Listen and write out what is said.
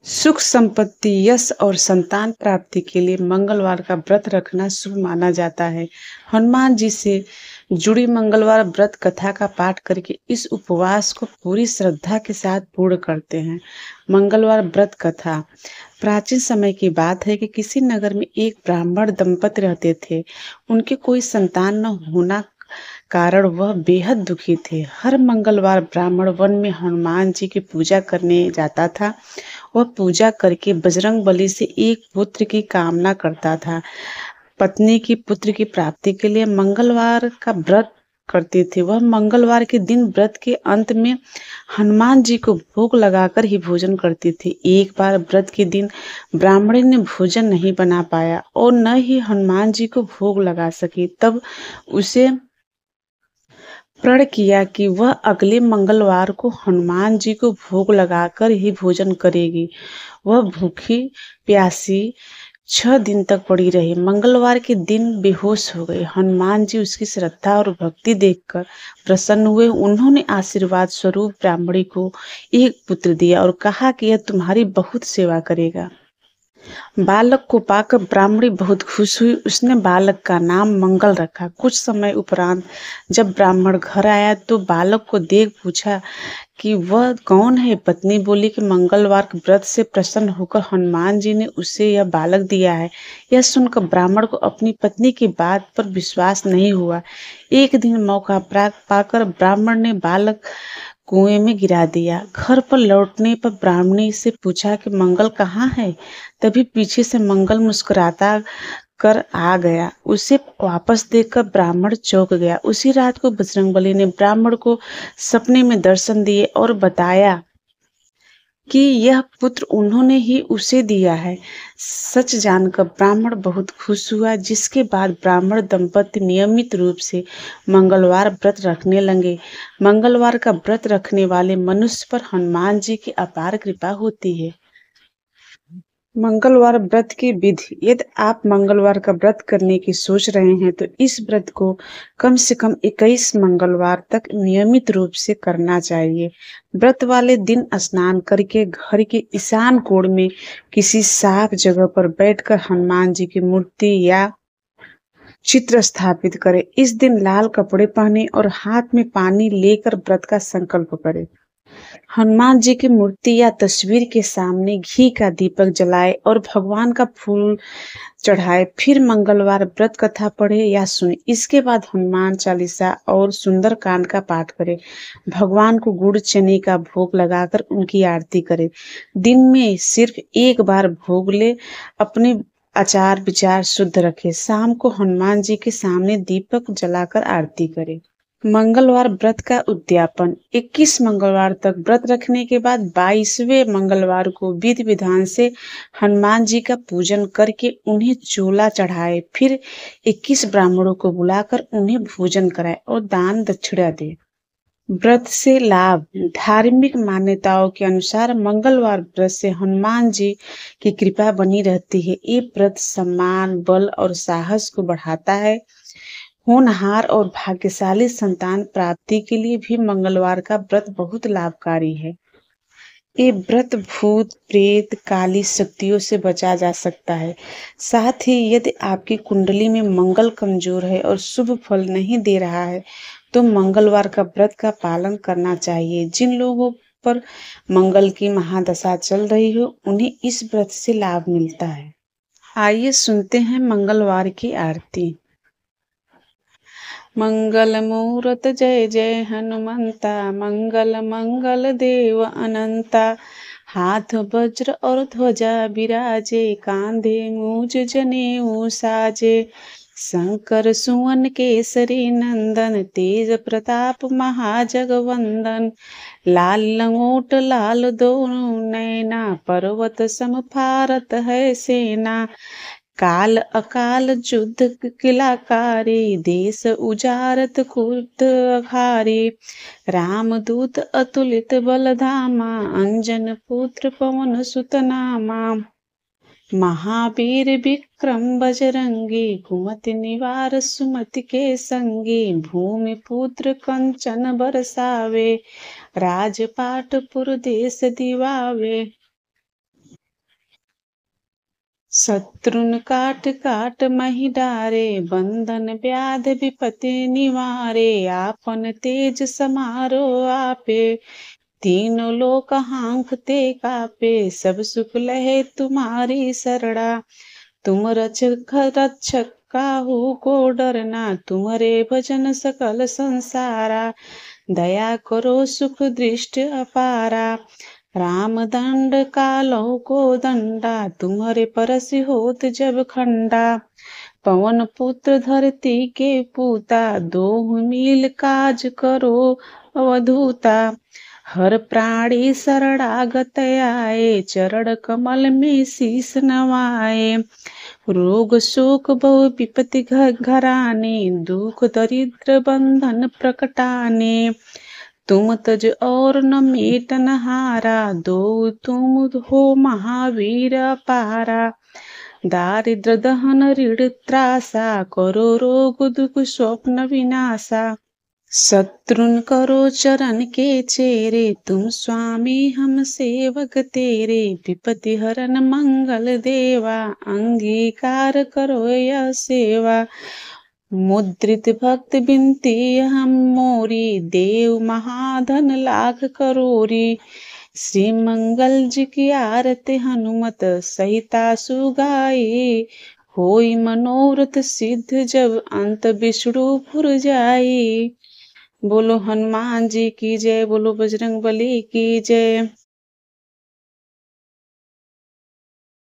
सुख संपत्ति, यश और संतान प्राप्ति के लिए मंगलवार का व्रत रखना शुभ माना जाता है। हनुमान जी से जुड़ी मंगलवार व्रत कथा का पाठ करके इस उपवास को पूरी श्रद्धा के साथ पूर्ण करते हैं। मंगलवार व्रत कथा प्राचीन समय की बात है कि किसी नगर में एक ब्राह्मण दंपति रहते थे। उनके कोई संतान न होना कारण वह बेहद दुखी थे। हर मंगलवार ब्राह्मण वन में हनुमान जी की पूजा करने जाता था। वह पूजा करके बजरंग बली से एक पुत्र की कामना करता था। पत्नी की पुत्र की प्राप्ति के लिए मंगलवार का व्रत करते थे। वह मंगलवार के दिन व्रत के अंत में हनुमान जी को भोग लगाकर ही भोजन करती थी। एक बार व्रत के दिन ब्राह्मणी ने भोजन नहीं बना पाया और न ही हनुमान जी को भोग लगा सकी। तब उसे प्रण किया कि वह अगले मंगलवार को हनुमान जी को भोग लगाकर ही भोजन करेगी। वह भूखी प्यासी 6 दिन तक पड़ी रही। मंगलवार के दिन बेहोश हो गई। हनुमान जी उसकी श्रद्धा और भक्ति देखकर प्रसन्न हुए। उन्होंने आशीर्वाद स्वरूप ब्राह्मणी को एक पुत्र दिया और कहा कि यह तुम्हारी बहुत सेवा करेगा। बालक को पाकर ब्राह्मणी बहुत खुश हुई। उसने बालक का नाम मंगल रखा। कुछ समय उपरांत जब ब्राह्मण घर आया तो बालक को देख पूछा कि वह कौन है। पत्नी बोली कि मंगलवार के व्रत से प्रसन्न होकर हनुमान जी ने उसे यह बालक दिया है। यह सुनकर ब्राह्मण को अपनी पत्नी की बात पर विश्वास नहीं हुआ। एक दिन मौका पाकर ब्राह्मण ने बालक कुएं में गिरा दिया। घर पर लौटने पर ब्राह्मणी से पूछा कि मंगल कहाँ है। तभी पीछे से मंगल मुस्कुराता कर आ गया। उसे वापस देखकर ब्राह्मण चौंक गया। उसी रात को बजरंगबली ने ब्राह्मण को सपने में दर्शन दिए और बताया कि यह पुत्र उन्होंने ही उसे दिया है। सच जानकर ब्राह्मण बहुत खुश हुआ, जिसके बाद ब्राह्मण दंपति नियमित रूप से मंगलवार व्रत रखने लगे। मंगलवार का व्रत रखने वाले मनुष्य पर हनुमान जी की अपार कृपा होती है। मंगलवार व्रत की विधि। यदि आप मंगलवार का व्रत करने की सोच रहे हैं तो इस व्रत को कम से कम 21 मंगलवार तक नियमित रूप से करना चाहिए। व्रत वाले दिन स्नान करके घर के ईशान कोण में किसी साफ जगह पर बैठकर हनुमान जी की मूर्ति या चित्र स्थापित करें। इस दिन लाल कपड़े पहने और हाथ में पानी लेकर व्रत का संकल्प करें। हनुमान जी की मूर्ति या तस्वीर के सामने घी का दीपक जलाए और भगवान का फूल चढ़ाए। फिर मंगलवार व्रत कथा पढ़े या सुने। इसके बाद हनुमान चालीसा और सुंदरकांड का पाठ करें। भगवान को गुड़ चने का भोग लगाकर उनकी आरती करें। दिन में सिर्फ एक बार भोग ले। अपने आचार विचार शुद्ध रखें। शाम को हनुमान जी के सामने दीपक जलाकर आरती करें। मंगलवार व्रत का उद्यापन। 21 मंगलवार तक व्रत रखने के बाद 22वें मंगलवार को विधि विधान से हनुमान जी का पूजन करके उन्हें चोला चढ़ाए। फिर 21 ब्राह्मणों को बुलाकर उन्हें भोजन कराए और दान दक्षिणा दे। व्रत से लाभ। धार्मिक मान्यताओं के अनुसार मंगलवार व्रत से हनुमान जी की कृपा बनी रहती है। ये व्रत सम्मान, बल और साहस को बढ़ाता है। होनहार और भाग्यशाली संतान प्राप्ति के लिए भी मंगलवार का व्रत बहुत लाभकारी है। ये व्रत भूत प्रेत काली शक्तियों से बचा जा सकता है। साथ ही यदि आपकी कुंडली में मंगल कमजोर है और शुभ फल नहीं दे रहा है तो मंगलवार का व्रत का पालन करना चाहिए। जिन लोगों पर मंगल की महादशा चल रही हो उन्हें इस व्रत से लाभ मिलता है। आइए सुनते हैं मंगलवार की आरती। मंगल मूरत जय जय हनुमंता, मंगल मंगल देव अनंता। हाथ वज्र और ध्वजा बिराजे, कांधे मूज जनेऊ साजे। शंकर सुवन केसरी नंदन, तेज प्रताप महाजगवंदन। लाल लंगोट लाल दोनों नैना, पर्वत सम फारत है सेना। काल अकाल युद्ध किलाकारी, देश उजारत कुर्त अघारी। रामदूत अतुलित बलधामा, अंजन पुत्र पवन सुत नामा। महावीर विक्रम बजरंगी, कुमति निवार सुमति के संगी। भूमि पुत्र कंचन बरसावे, राजपाट पुर देश दिवावे। शत्रुन काट काट मही डारे, बंधन व्याध विपत्ति निवारे, आपन तेज समारो आपे, तीनों लोक हांकते कापे, सब सुख लहे तुम्हारी शरणा, तुम रक्षक काहू को डरना, तुम्हारे भजन सकल संसारा, दया करो सुख दृष्टि अपारा, राम दंड कालो को दंडा, तुम्हारे परसि होत जब खंडा, पवन पुत्र धरती के पूता, दो मील काज करो अवधूता, हर प्राणी शरणागत आए, चरण कमल में शीस नवाए, रोग शोक बहु विपत्ति घराने, दुख दरिद्र बंधन प्रकटाने, तुम तज और न मेटन हारा, दो तुम हो महावीर पारा, दारिद्र दहन ऋण त्रासा, करो रोग दुख स्वप्न विनाशा, शत्रुन करो चरण के चेरे, तुम स्वामी हम सेवक तेरे, विपत्ति हरन मंगल देवा, अंगीकार करो यह सेवा, मुद्रित भक्त बिनती हम मोरी, देव महाधन लाख करोरी, श्री मंगल जी की आरती हनुमत, सहिता सुगाई, होई मनोरथ सिद्ध जब अंत विष्णु पुर जाई। बोलो हनुमान जी की जय, बोलो बजरंग बली की जय।